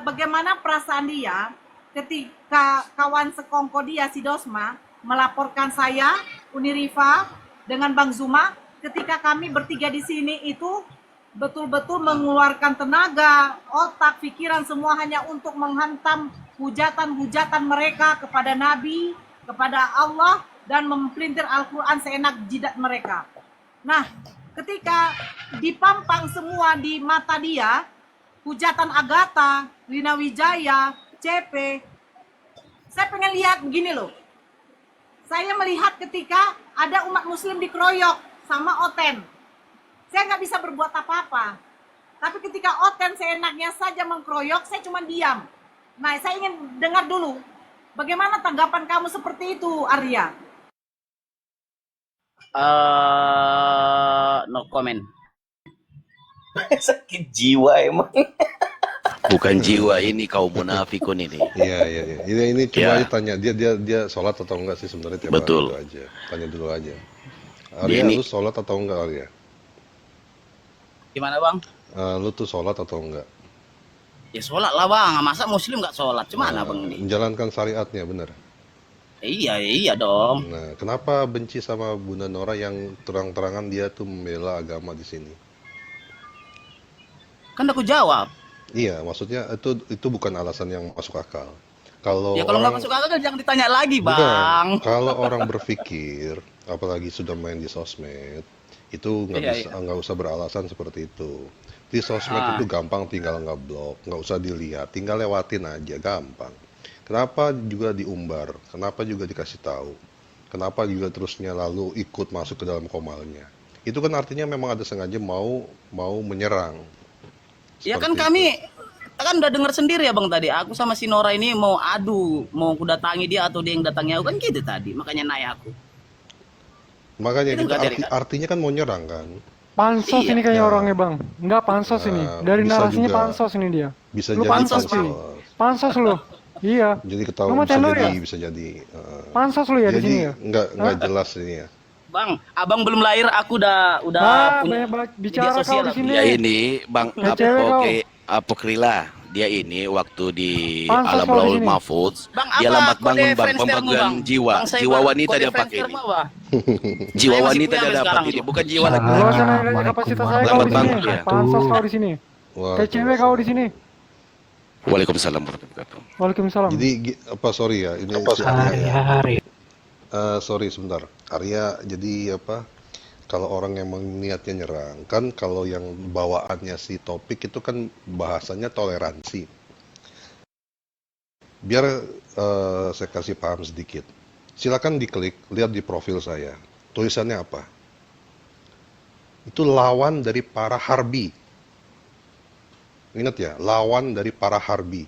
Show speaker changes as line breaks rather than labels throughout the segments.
bagaimana perasaan dia ketika kawan sekongko dia si Dosma melaporkan saya, Unirifa dengan Bang Zuma ketika kami bertiga di sini itu betul-betul mengeluarkan tenaga, otak, pikiran semua hanya untuk menghantam hujatan-hujatan mereka kepada Nabi, kepada Allah, dan mempelintir Al-Quran seenak jidat mereka. Nah, ketika dipampang semua di mata dia, hujatan Agatha, Lina Wijaya, CP, saya pengen lihat begini loh. Saya melihat ketika ada umat muslim dikeroyok sama Oten. Saya nggak bisa berbuat apa-apa. Tapi ketika Oten seenaknya saja mengkeroyok, saya cuma diam. Nah, saya ingin dengar dulu. Bagaimana tanggapan kamu seperti itu, Arya?
No comment.
Sakit jiwa emang.
Bukan jiwa ini kaum munafikun ini.
Iya. Ini coba
Ya.
aja tanya dia sholat atau enggak sih sebenarnya tiap
Betul.
hari itu aja. Tanya dulu aja.
Dia
Arya,
ini-
lu sholat atau enggak Arya?
Gimana bang?
Lu tuh sholat atau enggak?
Ya sholat lah bang, masa muslim nggak sholat? Gimana bang ini?
Menjalankan syariatnya bener.
Iya dong.
Nah, kenapa benci sama Bunda Nora yang terang-terangan dia tuh membela agama di sini?
Kan aku jawab.
Iya, maksudnya itu bukan alasan yang masuk akal. Kalau
Ya kalau nggak
orang
masuk akal kan jangan ditanya lagi
bukan,
bang.
kalau orang berpikir, apalagi sudah main di sosmed, itu nggak usah beralasan seperti itu. Di sosmed itu gampang, tinggal ngeblok, nggak usah dilihat, tinggal lewatin aja, gampang. Kenapa juga diumbar? Kenapa juga dikasih tahu? Kenapa juga terusnya lalu ikut masuk ke dalam komalnya? Itu kan artinya memang ada sengaja mau menyerang.
Ya kan
Seperti
kami kan udah dengar sendiri ya bang tadi. Aku sama si Nora ini mau adu, mau aku datangi dia atau dia yang datangi aku kan gitu tadi. Makanya naik aku.
Makanya
Itu
kita
nggak dari-
artinya kan mau nyerang kan.
Pansos
Iya.
ini kayaknya
Nah.
orangnya bang. Enggak pansos ini. Dari
bisa
narasinya
juga.
pansos ini dia.
Bisa
Lu
jadi
pansos cuy. Pansos lu. Iya.
Jadi
Lu
ketahuan
mau
bisa
tenor
jadi,
ya?
bisa jadi.
Pansos lu ya di
Jadi
sini ya.
nggak jelas ini ya.
Bang, abang belum lahir aku udah punya
banyak
media
bicara kau
sosial
di
aku.
sini.
Dia ini Bang
Kayak cewek kau.
Apokrila. Dia ini waktu di
Pansos
alam
kau di
laul
sini.
mahfuz,
Bang,
dia
apa
lambat
kode
bangun bang,
Friendstermu,
pembagian
Bang?
jiwa,
Bang, saya,
jiwa
Bang,
wanita
kode
dia pakai ini,
Friendstermu apa?
jiwa
Saya masih
wanita
punya
dia
sampai
dapat
sekarang
ini,
tuh.
bukan jiwa laki.
Lu usah nanya kapasitas saya kau
Lambat
di sini.
bangun dia.
Pansos kau di sini. Kayak cewek kau di sini.
Waalaikumsalam warahmatullahi wabarakatuh.
Waalaikumsalam.
Jadi sorry ya, ini si Arya ya. Sorry sebentar, Arya. Jadi kalau orang yang niatnya nyerang, kan kalau yang bawaannya si topik itu kan bahasanya toleransi. Biar saya kasih paham sedikit. Silakan diklik, lihat di profil saya. Tulisannya apa? Itu lawan dari para harbi. Ingat ya, lawan dari para harbi.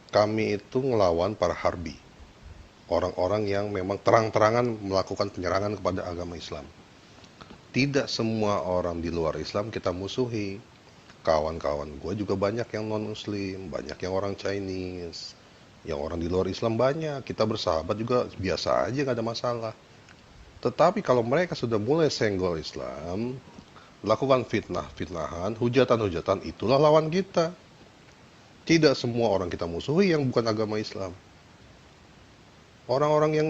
Kami itu ngelawan para harbi. Orang-orang yang memang terang-terangan melakukan penyerangan kepada agama Islam. Tidak semua orang di luar Islam kita musuhi. Kawan-kawan gue juga banyak yang non-muslim, banyak yang orang Chinese, yang orang di luar Islam banyak. Kita bersahabat juga biasa aja, gak ada masalah. Tetapi kalau mereka sudah mulai senggol Islam, lakukan fitnahan, hujatan-hujatan, itulah lawan kita. Tidak semua orang kita musuhi yang bukan agama Islam. Orang-orang yang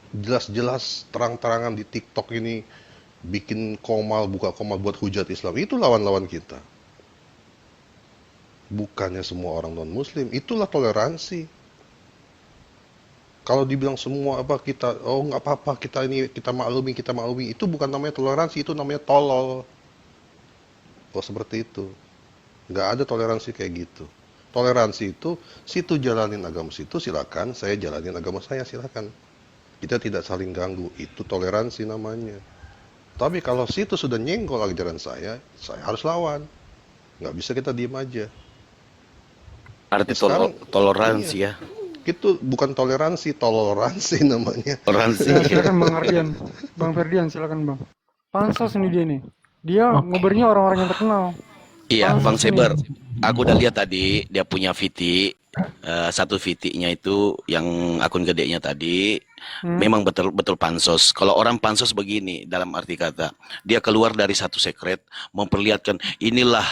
jelas-jelas terang-terangan di TikTok ini bikin komal, buka komal buat hujat Islam, itu lawan-lawan kita. Bukannya semua orang non-muslim, itulah toleransi. Kalau dibilang semua kita, oh nggak apa-apa, kita maklumi, itu bukan namanya toleransi, itu namanya tolol. Oh seperti itu, nggak ada toleransi kayak gitu. Toleransi itu, situ jalanin agama situ, silakan. Saya jalanin agama saya, silakan. Kita tidak saling ganggu, itu toleransi namanya. Tapi kalau situ sudah nyenggol ajaran saya harus lawan. Nggak bisa kita diem aja.
Arti
Sekarang-
toleransi ya.
Itu bukan toleransi namanya.
Toleransi.
Ya, silakan Bang Ardian. Bang Ferdian silakan Bang. Pansos ini dia nih. Dia ngobrolnya orang-orang yang terkenal.
Iya,
Pansos
Bang
ini.
Seber. Aku udah lihat tadi dia punya VT, satu VT-nya itu yang akun gedenya tadi. Memang betul pansos. Kalau orang pansos begini dalam arti kata, dia keluar dari satu sekret, memperlihatkan inilah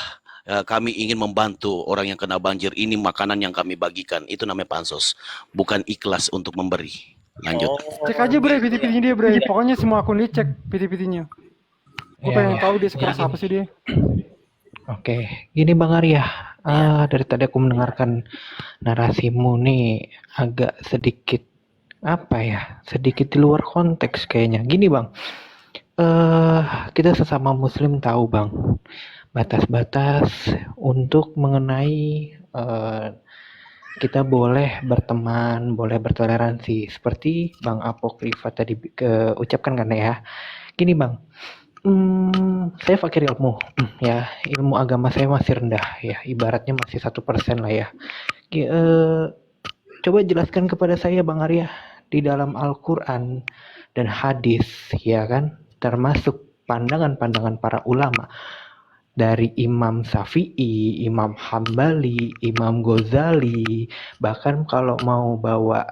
kami ingin membantu orang yang kena banjir, ini makanan yang kami bagikan. Itu namanya pansos, bukan ikhlas untuk memberi. Lanjut.
Cek aja bre PT-PT-nya dia bre. Pokoknya semua akun dicek PT-PT-nya. Gue
Iya,
pengen
iya.
tahu dia sekeras apa sih dia.
Oke, gini Bang Arya. Dari tadi aku mendengarkan narasimu nih agak sedikit apa ya? Sedikit di luar konteks kayaknya. Gini Bang, kita sesama Muslim tahu Bang, batas-batas untuk mengenai kita boleh berteman, boleh bertoleransi. Seperti Bang Apokrifa tadi ucapkan kan ya. Gini Bang, saya fakir ilmu, ya ilmu agama saya masih rendah ya, ibaratnya masih 1% lah ya. Coba jelaskan kepada saya Bang Arya, di dalam Al-Quran dan hadis ya kan, termasuk pandangan-pandangan para ulama dari Imam Syafi'i, Imam Hambali, Imam Ghazali, bahkan kalau mau bawa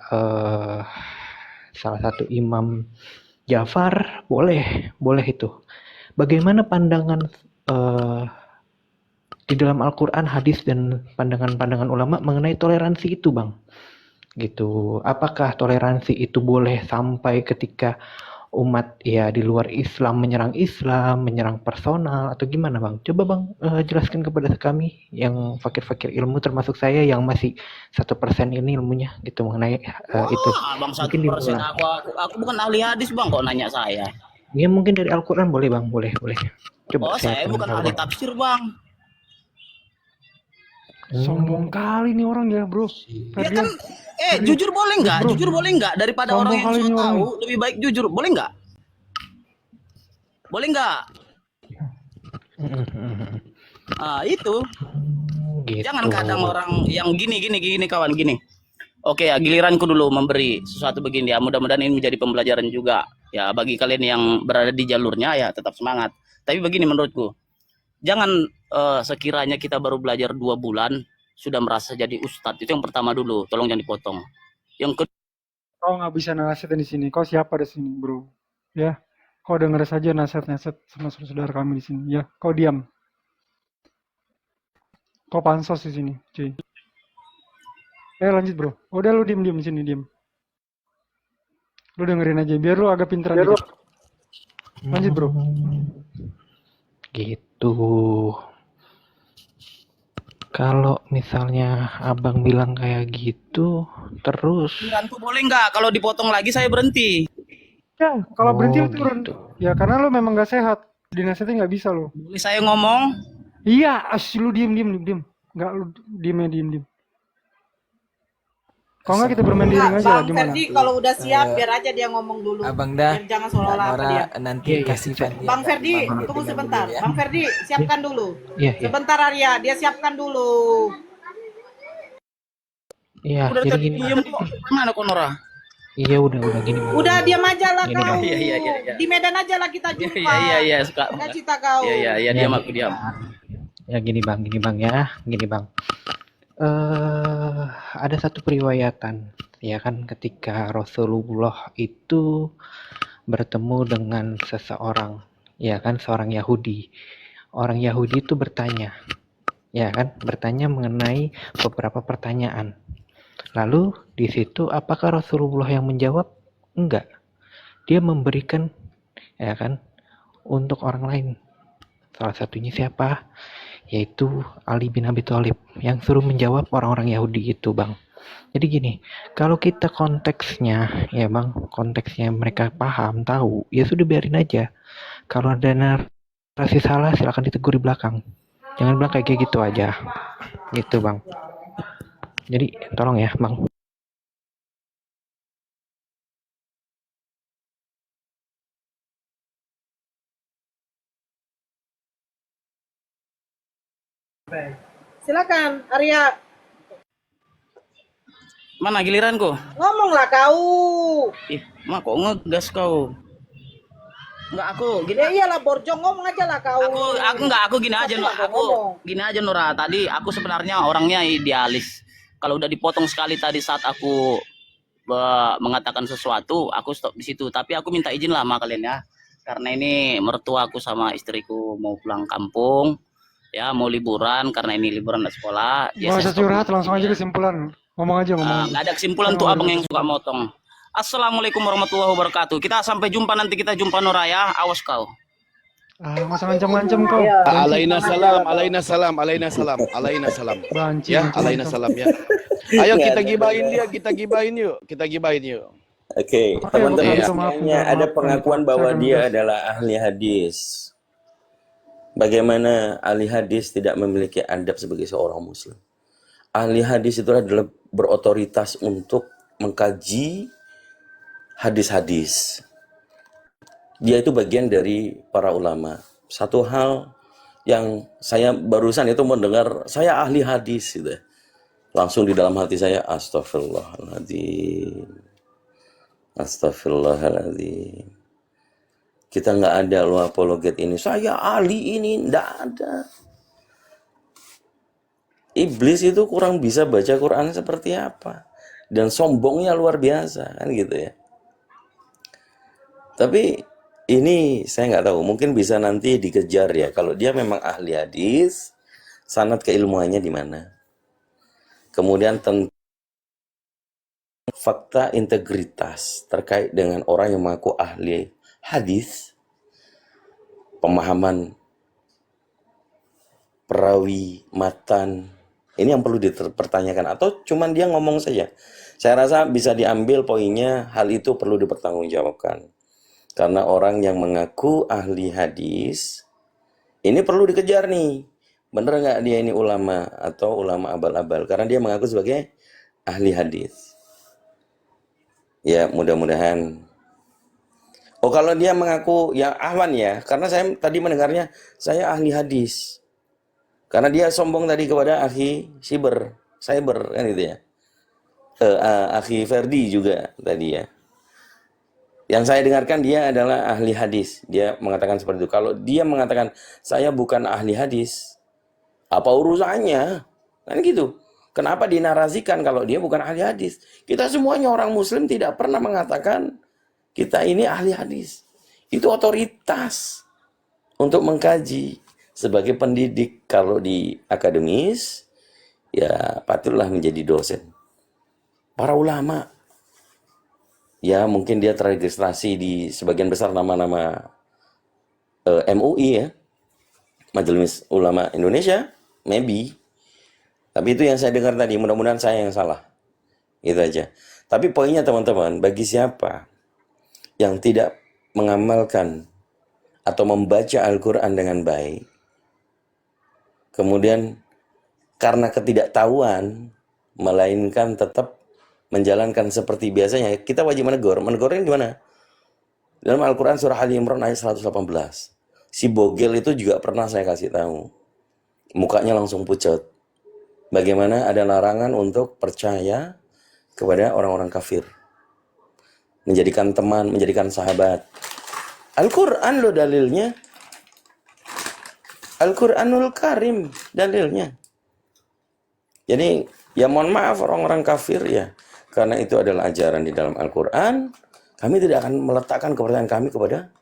salah satu Imam Ja'far, boleh itu. Bagaimana pandangan di dalam Al-Quran, hadis, dan pandangan-pandangan ulama mengenai toleransi itu, Bang? Gitu. Apakah toleransi itu boleh sampai ketika umat ya di luar Islam, menyerang personal, atau gimana, Bang? Coba Bang jelaskan kepada kami yang fakir-fakir ilmu, termasuk saya yang masih 1% ini ilmunya gitu mengenai itu.
Bang,
Mungkin
1%
dimulai.
aku bukan ahli hadis Bang, kok nanya saya.
Ya mungkin dari Al-Quran boleh Bang, boleh. Coba
Saya bukan ahli tafsir Bang.
Sombong kali nih orang ya bro.
Ya kan, jujur boleh nggak?
Bro.
Jujur boleh nggak? Daripada
Sombong
orang yang
kali
so
ini orang
tahu, lebih baik jujur. Boleh nggak? Boleh nggak? Itu.
Gitu.
Jangan kadang orang yang gini kawan gini. Oke ya, giliranku dulu memberi sesuatu begini ya. Mudah-mudahan ini menjadi pembelajaran juga ya bagi kalian yang berada di jalurnya ya, tetap semangat. Tapi begini menurutku, jangan sekiranya kita baru belajar 2 bulan sudah merasa jadi ustadz. Itu yang pertama dulu, tolong jangan dipotong. Yang kedua,
Kau nggak bisa nasihatin di sini. Kau siapa di sini bro? Ya, kau denger saja nasihat-nasihat sama saudara kami di sini. Ya, kau diam. Kau pansos di sini, cuy. Lanjut bro. Udah lu diem di sini diem. Lu dengerin aja, biar lu agak pinteran dikit. Lanjut bro.
Gitu. Kalau misalnya abang bilang kayak gitu, terus
giliranku boleh nggak? Kalau dipotong lagi saya berhenti.
Ya, kalau berhenti lu
Oh,
turun.
gitu.
Ya, karena lu memang gak sehat. Dinasihatin nggak bisa lo.
Boleh saya ngomong?
Iya, lu diem. Nggak, lu diem. Kalau nggak kita bermain diri aja lah,
Bang
gimana?
Ferdi kalau udah siap biar aja dia ngomong dulu.
Abang dah,
Biar jangan seolah-olah apa dia.
nanti kasih Fandi.
Bang Ferdi, tunggu sebentar. Bang Ferdi, siapkan dulu.
Iya.
Sebentar Arya, dia siapkan dulu.
Iya,
Udah
jadi
tadi
gini.
diem kok. Mana Konora?
Iya, udah gini. Bang.
Udah diam aja lah
Gini,
kau.
Bang.
Iya.
Di Medan aja lah kita jumpa.
Iya, suka.
Nggak cita kau.
Iya, diam aku diam.
Ya gini bang ya, gini bang. Ada satu periwayatan, ya kan, ketika Rasulullah itu bertemu dengan seseorang, ya kan, seorang Yahudi. Orang Yahudi itu bertanya, ya kan, bertanya mengenai beberapa pertanyaan. Lalu di situ apakah Rasulullah yang menjawab? Enggak. Dia memberikan, ya kan, untuk orang lain. Salah satunya siapa? Yaitu Ali bin Abi Thalib yang suruh menjawab orang-orang Yahudi itu, Bang. Jadi gini, kalau kita konteksnya, ya Bang, konteksnya mereka paham, tahu, ya sudah biarin aja. Kalau ada narasi salah, silakan ditegur di belakang. Jangan bilang kayak gitu aja. Gitu, Bang. Jadi, tolong ya, Bang.
Silakan Arya,
Mana giliranku?
ngomonglah kau.
Mak kok ngegas kau? Enggak aku, gini.
Ya iyalah Borjong, ngomong aja lah kau.
Aku gini aja Nur. Gini aja Nura. Tadi aku sebenarnya orangnya idealis. Kalau udah dipotong sekali tadi saat aku mengatakan sesuatu, aku stop di situ. Tapi aku minta izin lah sama kalian ya. Karena ini mertua aku sama istriku mau pulang kampung. Ya mau liburan karena ini liburan dan sekolah. Ya
Nggak
saya
usah
stop
curhat,
dulu di
langsung
sini
aja
ya.
kesimpulan. Ngomong aja, ngomong aja.
Nggak ada kesimpulan
Saya
tuh
nggak
abang
dengar
yang suka
kesimpulan.
motong. Assalamualaikum warahmatullahi wabarakatuh. Kita sampai jumpa nanti, kita jumpa Nora ya. Awas kau.
Ah, nggak usah ngancam-ngancam kau.
Iya.
Banci,
Alaina salam, alaina salam, alaina salam, alaina salam.
banci
Ya, alaina
ngancam-ngancam.
salam ya. Ayo
Nggak
kita
ada
gibahin
benar.
dia, kita gibahin yuk, kita gibahin yuk.
Oke,
Oke,
teman-teman
Bapak
Iya.
Duta, maaf
sekaliannya,
bentar,
ada
maaf
pengakuan
bentar. Saya
bahwa
akan
dia
gas.
adalah ahli hadis. Bagaimana ahli hadis tidak memiliki adab sebagai seorang muslim? Ahli hadis itu adalah berotoritas untuk mengkaji hadis-hadis. Dia itu bagian dari para ulama. Satu hal yang saya barusan itu mendengar, saya ahli hadis gitu. Langsung di dalam hati saya, astagfirullahaladzim. Astagfirullahaladzim. Kita nggak ada loh apologet ini. Saya ahli ini, nggak ada. Iblis itu kurang bisa baca Quran seperti apa. Dan sombongnya luar biasa, kan gitu ya. Tapi ini saya nggak tahu, mungkin bisa nanti dikejar ya. Kalau dia memang ahli hadis, sanad keilmuannya di mana. Kemudian tentang fakta integritas terkait dengan orang yang mengaku ahli hadis, pemahaman perawi, matan, ini yang perlu dipertanyakan. Atau cuman dia ngomong saja. Saya rasa bisa diambil poinnya, hal itu perlu dipertanggungjawabkan. Karena orang yang mengaku ahli hadis, ini perlu dikejar nih. Bener nggak dia ini ulama atau ulama abal-abal? Karena dia mengaku sebagai ahli hadis. Ya mudah-mudahan. Oh kalau dia mengaku ya ahwan ya, karena saya tadi mendengarnya saya ahli hadis. Karena dia sombong tadi kepada akhi cyber kan gitu ya. Akhi Ferdi juga tadi ya. Yang saya dengarkan dia adalah ahli hadis. Dia mengatakan seperti itu. Kalau dia mengatakan saya bukan ahli hadis, apa urusannya? Kan gitu. Kenapa dinarasikan kalau dia bukan ahli hadis? Kita semuanya orang muslim tidak pernah mengatakan kita ini ahli hadis. Itu otoritas untuk mengkaji. Sebagai pendidik kalau di akademis, ya patutlah menjadi dosen. Para ulama, ya mungkin dia terregistrasi di sebagian besar nama-nama MUI ya, Majelis Ulama Indonesia, maybe. Tapi itu yang saya dengar tadi, mudah-mudahan saya yang salah. Itu aja. Tapi poinnya teman-teman, bagi siapa yang tidak mengamalkan atau membaca Al-Quran dengan baik, kemudian karena ketidaktahuan, melainkan tetap menjalankan seperti biasanya, kita wajib menegur. Menegurnya gimana? Dalam Al-Quran surah Ali Imran ayat 118. Si bogel itu juga pernah saya kasih tahu. Mukanya langsung pucat. Bagaimana ada larangan untuk percaya kepada orang-orang kafir. Menjadikan teman, menjadikan sahabat. Al-Quran loh dalilnya. Al-Quranul Karim dalilnya. Jadi ya mohon maaf orang-orang kafir ya. Karena itu adalah ajaran di dalam Al-Quran. Kami tidak akan meletakkan kepercayaan kami kepada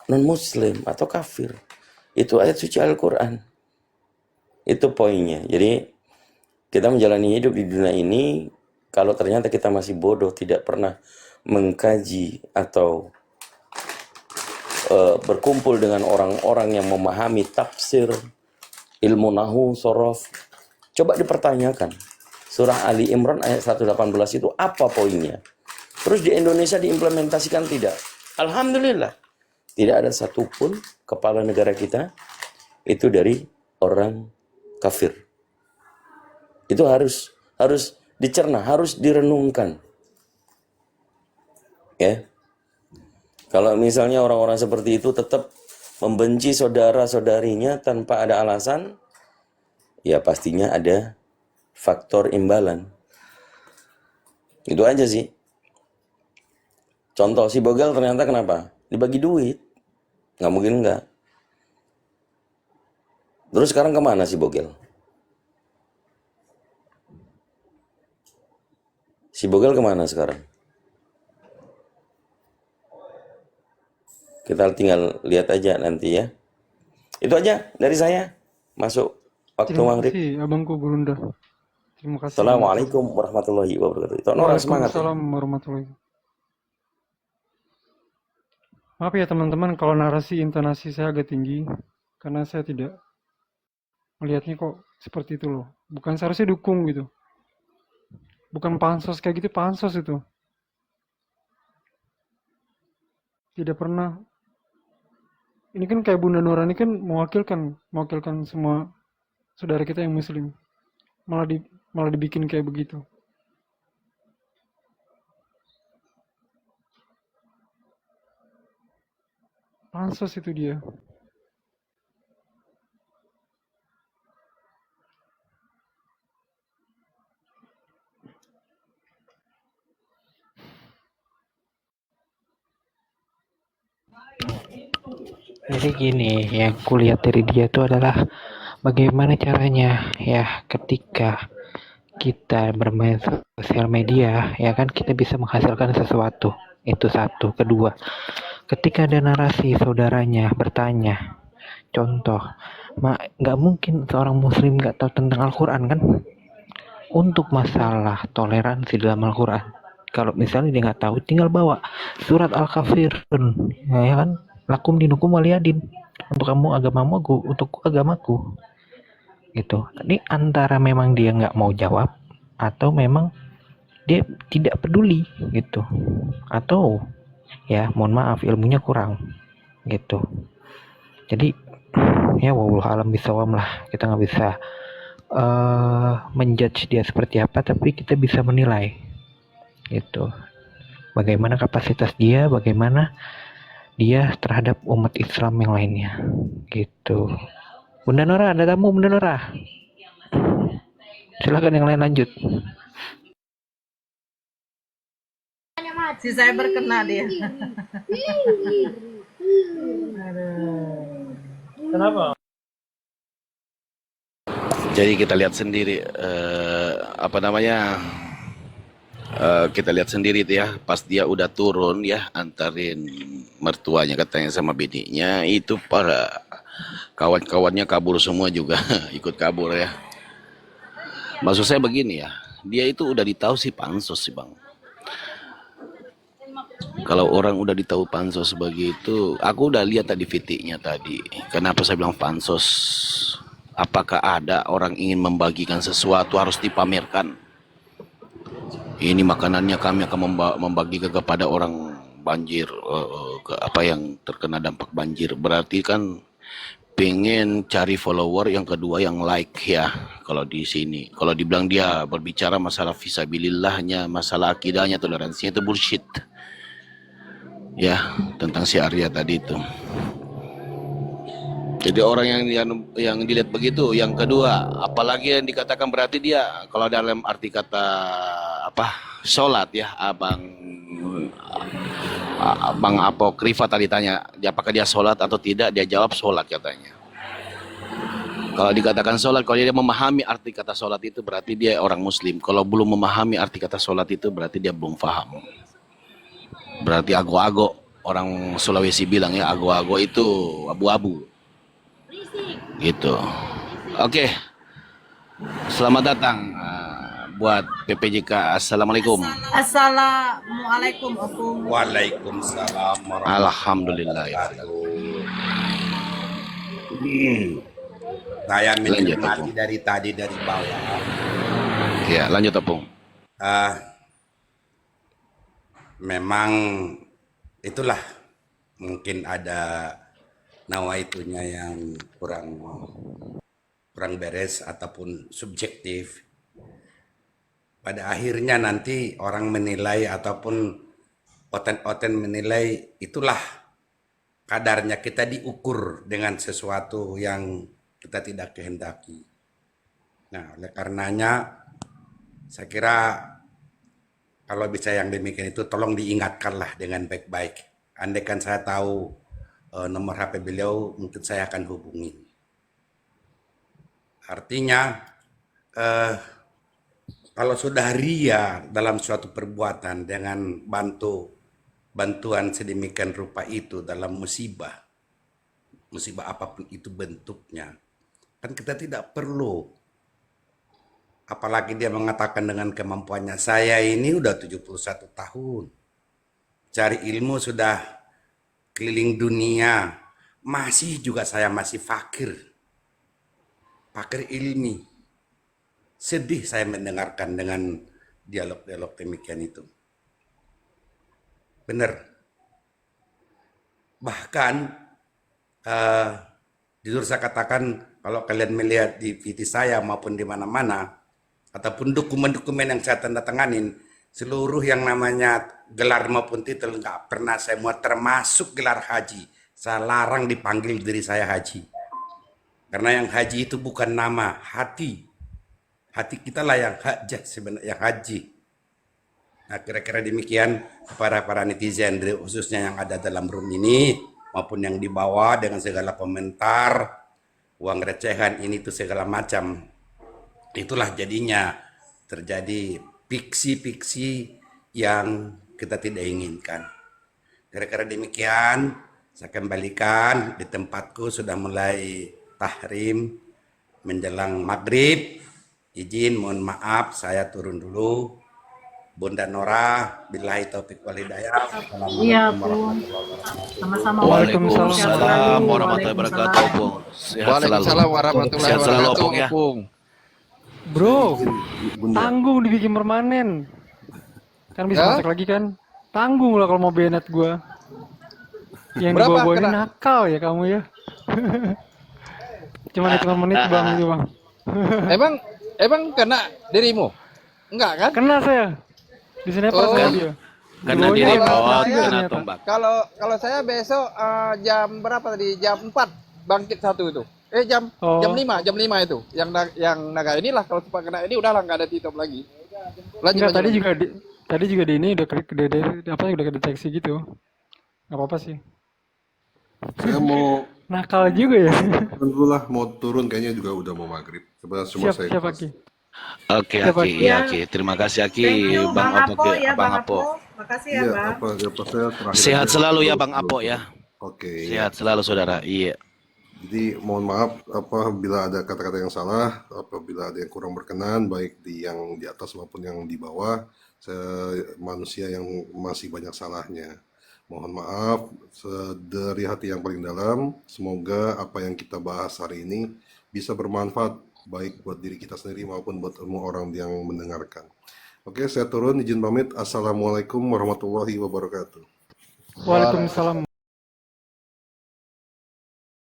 non-muslim atau kafir. Itu ayat suci Al-Quran. Itu poinnya. Jadi kita menjalani hidup di dunia ini, kalau ternyata kita masih bodoh, tidak pernah mengkaji atau berkumpul dengan orang-orang yang memahami tafsir, ilmu nahu, sorof, coba dipertanyakan. Surah Ali Imran ayat 118 itu apa poinnya? Terus di Indonesia diimplementasikan tidak? Alhamdulillah. Tidak ada satupun kepala negara kita itu dari orang kafir. Itu harus dicerna, harus direnungkan. Ya. Kalau misalnya orang-orang seperti itu tetap membenci saudara-saudarinya tanpa ada alasan, ya pastinya ada faktor imbalan. Itu aja sih. Contoh si Bogal ternyata kenapa? Dibagi duit. Nggak mungkin enggak. Terus sekarang kemana si Bogal? Si Bogal kemana sekarang? Kita tinggal lihat aja nanti ya. Itu aja dari saya. masuk waktu
Terima
maghrib.
kasih abangku Gurunda. Terima kasih banyak.
Assalamualaikum warahmatullahi wabarakatuh. Tok Nora semangat ya.
Waalaikumsalam warahmatullahi. Maaf ya teman-teman kalau narasi intonasi saya agak tinggi karena saya tidak melihatnya kok seperti itu loh. Bukan seharusnya dukung gitu. Bukan pansos kayak gitu, pansos itu. Tidak pernah. Ini kan kayak Bunda Nora ini kan mewakilkan semua saudara kita yang muslim. Malah dibikin kayak begitu. Pansos itu dia.
Jadi gini, yang kulihat dari dia itu adalah bagaimana caranya ya ketika kita bermain sosial media ya kan kita bisa menghasilkan sesuatu. Itu satu. Kedua, ketika ada narasi saudaranya bertanya, contoh, nggak mungkin seorang muslim nggak tahu tentang Al-Quran kan? Untuk masalah toleransi dalam Al-Quran, kalau misalnya dia nggak tahu, tinggal bawa surat Al-Kafirun, ya kan? Lakum dinukum waliyadin, untuk kamu agamamu, untuk agamaku, gitu. Ini antara memang dia nggak mau jawab, atau memang dia tidak peduli, gitu. Atau ya mohon maaf ilmunya kurang, gitu. Jadi ya wallahu alam bisawab lah, kita nggak bisa menjudge dia seperti apa, tapi kita bisa menilai gitu bagaimana kapasitas dia, bagaimana dia terhadap umat Islam yang lainnya gitu. Bunda Nora, ada tamu Bunda Nora, silakan yang lain lanjut.
Si saya berkena dia.
Kenapa?
Jadi kita lihat sendiri kita lihat sendiri itu ya, pas dia udah turun ya, antarin mertuanya katanya sama bininya, itu para kawan-kawannya kabur semua juga ikut kabur ya. Maksud saya begini ya, dia itu udah ditahu sih pansos sih bang. Kalau orang udah ditahu pansos begitu, aku udah lihat tadi VT-nya tadi. Kenapa saya bilang pansos? Apakah ada orang ingin membagikan sesuatu harus dipamerkan? Ini makanannya kami akan membagi kepada orang banjir, apa yang terkena dampak banjir. Berarti kan pengen cari follower, yang kedua yang like ya. Kalau di sini, kalau dibilang dia berbicara masalah fisabilillahnya, masalah akidahnya, toleransinya, itu bullshit. Ya, tentang si Arya tadi itu. Jadi orang yang dilihat begitu. Yang kedua, apalagi yang dikatakan berarti dia, kalau dalam arti kata sholat ya, abang Apokrifa tadi tanya, apakah dia sholat atau tidak, dia jawab sholat katanya. Kalau dikatakan sholat, kalau dia memahami arti kata sholat itu berarti dia orang muslim. Kalau belum memahami arti kata sholat itu berarti dia belum paham. Berarti ago-ago, orang Sulawesi bilang ya, ago-ago itu abu-abu. Gitu. Oke. Selamat datang buat PPJK. Assalamualaikum.
Assalamualaikum.
Waalaikumsalam warahmatullahi
Alhamdulillah ya.
Saya
Lanjut,
menikmati
Opung.
dari tadi dari bawah.
Ya, lanjut Opung.
Memang itulah mungkin ada nawaitunya yang kurang beres ataupun subjektif. Pada akhirnya nanti orang menilai ataupun oten-oten menilai, itulah kadarnya kita diukur dengan sesuatu yang kita tidak kehendaki. Nah, oleh karenanya saya kira kalau bisa yang demikian itu tolong diingatkanlah dengan baik-baik. Andaikan saya tahu nomor HP beliau, mungkin saya akan hubungi. Artinya kalau sudah ria dalam suatu perbuatan dengan bantuan sedemikian rupa itu dalam musibah apapun itu bentuknya, Kan kita tidak perlu. Apalagi dia mengatakan dengan kemampuannya, saya ini udah 71 tahun. Cari ilmu sudah keliling dunia. Masih juga saya masih fakir. Fakir ilmi. Sedih saya mendengarkan dengan dialog-dialog demikian itu. Benar. Bahkan jujur saya katakan kalau kalian melihat di VT saya maupun di mana-mana ataupun dokumen-dokumen yang saya tanda tanganin, seluruh yang namanya gelar maupun titel nggak pernah saya muat, termasuk gelar haji. Saya larang dipanggil diri saya haji. Karena yang haji itu bukan nama, hati. Hati kita lah yang hajat sebenarnya, yang haji. Nah, kira-kira demikian kepada para netizen, khususnya yang ada dalam room ini maupun yang di bawah dengan segala komentar, uang recehan ini tuh segala macam. Itulah jadinya terjadi fiksi-fiksi yang kita tidak inginkan. Kira-kira demikian, saya kembalikan di tempatku sudah mulai tahrim menjelang maghrib. Izin, mohon maaf, saya turun dulu. Bunda Nora, billahi taufiq wal hidayah.
Iya,
Assalamualaikum
Bu.
warahmatullahi wabarakatuh.
Sama-sama.
Waalaikumsalam warahmatullahi wabarakatuh, Opung. Sehat selalu.
Waalaikumsalam warahmatullahi
Sehat selalu,
wabarakatuh,
Opung ya.
Opung.
Bro, tanggung dibikin permanen. Kan bisa
Ya?
masuk lagi kan? Tanggung lah kalau mau bayonet gua. Yang
Berapa
dibawa-bawa ini
kena?
nakal ya kamu ya. Cuman hitungan menit bang itu bang.
Emang kena dirimu? Enggak kan?
Kena saya. Di sini apa
Oh.
sama dia?
Karena
Dibawanya
dia
dia
kalau
repot,
saya-
kena
ternyata.
tombak.
Kalau saya besok jam berapa tadi? Jam 4 bangkit satu itu. Jam
Oh.
jam 5 itu. Yang naga inilah kalau cepat kena ini udahlah nggak ada titop lagi. Lanjut,
Enggak, tadi
lanjut.
juga tadi juga di ini udah udah kedeteksi gitu. Nggak apa-apa sih.
Saya mau
Nakal juga ya.
dulu lah, mau turun kayaknya juga udah mau maghrib. Sebenarnya cuma
Siap,
saya
siap Aki.
Oke,
Siap,
Aki,
Aki.
iya, Aki. Terima kasih, Aki.
Thank you, Bang Apo ya,
Bang
Bang
Apo.
Apo. Makasih ya,
Iya,
Bang.
apa saya terakhir
Sehat
aja.
selalu ya, Bang Apo ya.
Oke.
Sehat selalu, saudara. Iya.
Jadi mohon maaf apabila ada kata-kata yang salah, apabila ada yang kurang berkenan, baik yang di atas maupun yang di bawah. Saya manusia yang masih banyak salahnya. Mohon maaf dari hati yang paling dalam. Semoga apa yang kita bahas hari ini bisa bermanfaat baik buat diri kita sendiri maupun buat semua orang yang mendengarkan. Oke, saya turun izin pamit. Assalamualaikum warahmatullahi wabarakatuh.
Waalaikumsalam.